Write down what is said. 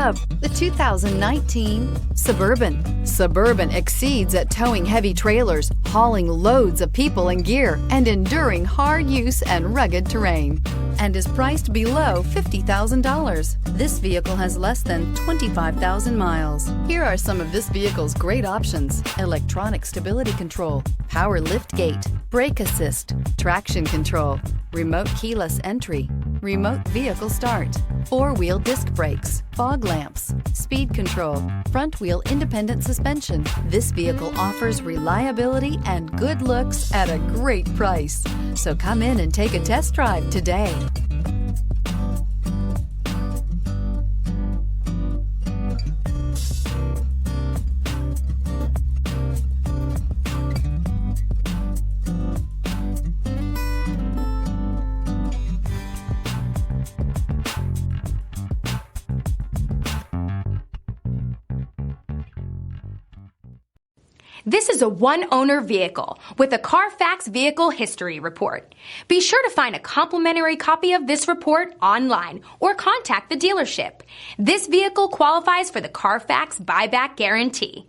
The 2019 Suburban. Suburban exceeds at towing heavy trailers, hauling loads of people and gear, and enduring hard use and rugged terrain, and is priced below $50,000. This vehicle has less than 25,000 miles. Here are some of this vehicle's great options: electronic stability control, power lift gate, brake assist, traction control, remote keyless entry, remote vehicle start, four-wheel disc brakes, fog lamps, speed control, front wheel independent suspension. This vehicle offers reliability and good looks at a great price. So come in and take a test drive today. This is a one-owner vehicle with a Carfax Vehicle History Report. Be sure to find a complimentary copy of this report online or contact the dealership. This vehicle qualifies for the Carfax Buyback Guarantee.